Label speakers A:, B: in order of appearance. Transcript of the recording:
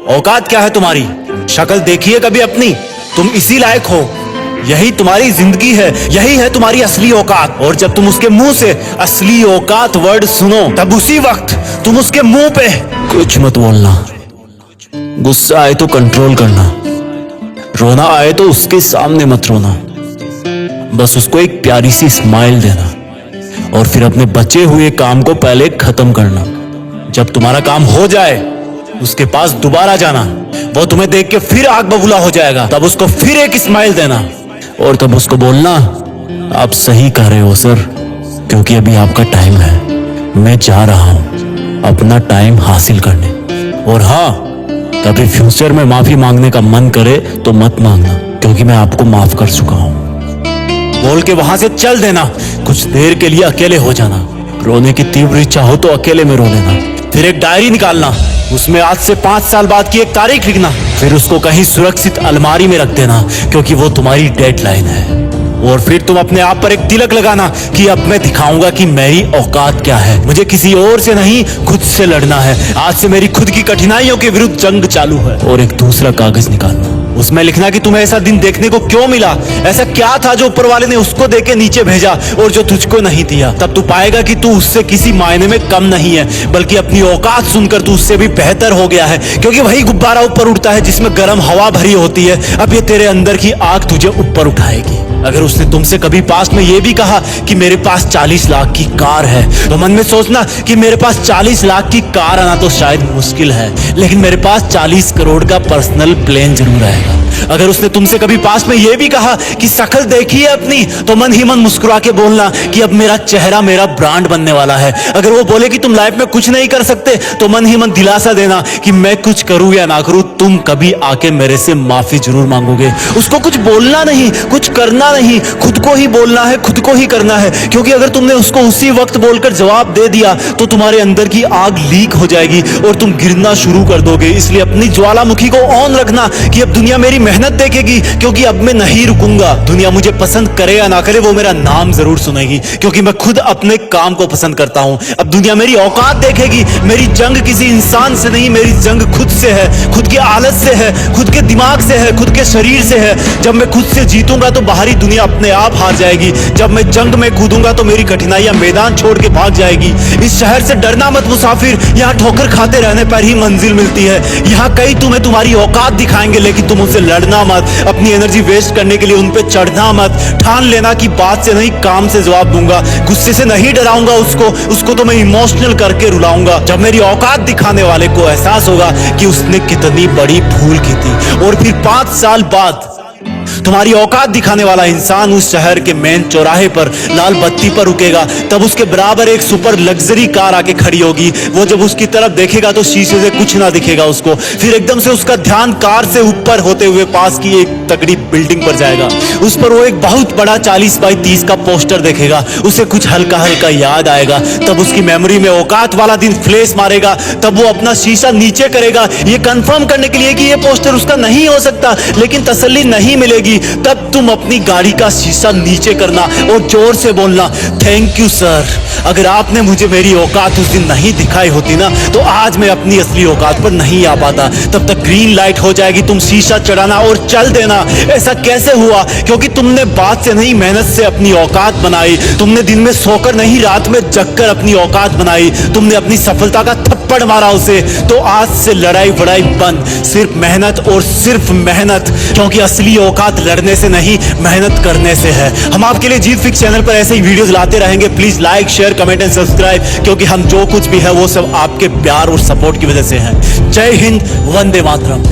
A: औकात क्या है तुम्हारी? शक्ल देखिए कभी अपनी। तुम इसी लायक हो। यही तुम्हारी जिंदगी है, यही है तुम्हारी असली औकात। और जब तुम उसके मुंह से असली औकात वर्ड सुनो, तब उसी वक्त तुम उसके मुंह पे कुछ मत बोलना। गुस्सा आए तो कंट्रोल करना, रोना आए तो उसके सामने मत रोना। बस उसको एक प्यारी सी स्माइल देना और फिर अपने बचे हुए काम को पहले खत्म करना। जब तुम्हारा काम हो जाए, उसके पास दोबारा जाना। वो तुम्हें देख के फिर आग बबूला हो जाएगा, तब उसको फिर एक स्माइल देना और तब उसको बोलना, आप सही कह रहे हो सर, क्योंकि अभी आपका टाइम है। मैं जा रहा हूं अपना टाइम हासिल करने। और हाँ, कभी फ्यूचर में माफी मांगने का मन करे तो मत मांगना, क्योंकि मैं आपको माफ कर चुका हूं। बोल के वहां से चल देना। कुछ देर के लिए अकेले हो जाना। रोने की तीव्र इच्छा हो तो अकेले में रो लेना। फिर एक डायरी निकालना, उसमें आज से 5 साल बाद की एक तारीख लिखना। फिर उसको कहीं सुरक्षित अलमारी में रख देना, क्योंकि वो तुम्हारी डेडलाइन है। और फिर तुम अपने आप पर एक तिलक लगाना कि अब मैं दिखाऊंगा कि मेरी औकात क्या है। मुझे किसी और से नहीं, खुद से लड़ना है। आज से मेरी खुद की कठिनाइयों के विरुद्ध जंग चालू है। और एक दूसरा कागज निकालना, उसमें लिखना कि तुम्हें ऐसा दिन देखने को क्यों मिला, ऐसा क्या था जो ऊपर वाले ने उसको देके नीचे भेजा और जो तुझको नहीं दिया। तब तू पाएगा कि तू उससे किसी मायने में कम नहीं है, बल्कि अपनी औकात सुनकर तू उससे भी बेहतर हो गया है। क्योंकि वही गुब्बारा ऊपर उड़ता है जिसमें गर्म हवा भरी होती है। अब ये तेरे अंदर की आग तुझे ऊपर उठाएगी। अगर उसने तुमसे कभी पास्ट में ये भी कहा कि मेरे पास 40 लाख की कार है, तो मन में सोचना कि मेरे पास 40 लाख की कार आना तो शायद मुश्किल है, लेकिन मेरे पास 40 करोड़ का पर्सनल प्लेन जरूर आएगा। अगर उसने तुमसे कभी पास्ट में यह भी कहा कि शक्ल देखिए अपनी, तो मन ही मन मुस्कुरा के बोलना कि अब मेरा चेहरा मेरा ब्रांड बनने वाला है। अगर वो बोले कि तुम लाइफ में कुछ नहीं कर सकते, तो मन ही मन दिलासा देना कि मैं कुछ करूं या ना करूं, तुम कभी आके मेरे से माफी जरूर मांगोगे। उसको कुछ बोलना नहीं, कुछ करना नहीं, खुद को ही बोलना है, खुद को ही करना है। क्योंकि अगर तुमने उसको उसी वक्त बोलकर जवाब दे दिया तो तुम्हारे अंदर की आग लीक हो जाएगी और तुम गिरना शुरू कर दोगे। इसलिए अपनी ज्वालामुखी को ऑन रखना कि अब दुनिया मेरी मेहनत देखेगी, क्योंकि अब मैं नहीं रुकूंगा। दुनिया मुझे पसंद करे या ना करे, वो मेरा नाम जरूर सुनेगी, क्योंकि मैं खुद अपने काम को पसंद करता हूं। अब दुनिया मेरी औकात देखेगी। मेरी जंग किसी इंसान से नहीं, मेरी जंग खुद से है, खुद की आलत से है, खुद के दिमाग से है, खुद के शरीर से है। जब मैं खुद से जीतूंगा तो बाहरी दुनिया अपने आप हार जाएगी। जब मैं जंग में कूदूंगा तो मेरी कठिनाइयां मैदान छोड़ के भाग जाएगी। इस शहर से डरना मत मुसाफिर, यहाँ ठोकर खाते रहने पर ही मंजिल मिलती है। यहाँ कई तुम्हें तुम्हारी औकात दिखाएंगे, लेकिन तुम उनसे लड़ना मत। अपनी एनर्जी वेस्ट करने के लिए उन पे चढ़ना मत। ठान लेना कि बात से नहीं, काम से जवाब दूंगा। गुस्से से नहीं डराऊंगा उसको तो मैं इमोशनल करके रुलाऊंगा। जब मेरी औकात दिखाने वाले को एहसास होगा कि उसने कितनी बड़ी भूल की थी। और फिर 5 साल बाद तुम्हारी औकात दिखाने वाला इंसान उस शहर के मेन चौराहे पर लाल बत्ती पर रुकेगा, तब उसके बराबर एक सुपर लग्जरी कार आके खड़ी होगी। वो जब उसकी तरफ देखेगा तो शीशे से कुछ ना दिखेगा उसको। फिर एकदम से उसका ध्यान कार से ऊपर होते हुए पास की एक तगड़ी बिल्डिंग पर जाएगा। उस पर वो एक बहुत बड़ा 40 बाई 30 का पोस्टर देखेगा। उसे कुछ हल्का हल्का याद आएगा। तब उसकी मेमोरी में औकात वाला दिन फ्लैश मारेगा। तब वो अपना शीशा नीचे करेगा, ये कंफर्म करने के लिए कि ये पोस्टर उसका नहीं हो सकता, लेकिन तसल्ली नहीं मिलेगी। तब तुम अपनी गाड़ी का शीशा नीचे करना और जोर से बोलना, थैंक यू सर। अगर आपने मुझे मेरी औकात उस दिन नहीं दिखाई होती ना, तो आज मैं अपनी असली औकात पर नहीं आ पाता। तब तक ग्रीन लाइट हो जाएगी, तुम शीशा चढ़ाना और चल देना। ऐसा कैसे हुआ? क्योंकि तुमने बात से नहीं, मेहनत से अपनी औकात बनाई। तुमने दिन में सोकर नहीं, रात में जगकर अपनी औकात बनाई। तुमने अपनी सफलता का थप्पड़ मारा उसे। तो आज से लड़ाई वड़ाई बंद, सिर्फ मेहनत और सिर्फ मेहनत। क्योंकि असली औकात लड़ने से नहीं, मेहनत करने से है। हम आपके लिए जीत फिक्स चैनल पर ऐसे ही वीडियोस लाते रहेंगे। Please like, share, comment and subscribe, क्योंकि हम जो कुछ भी है वो सब आपके प्यार और सपोर्ट की वजह से है। जय हिंद, वंदे मातरम।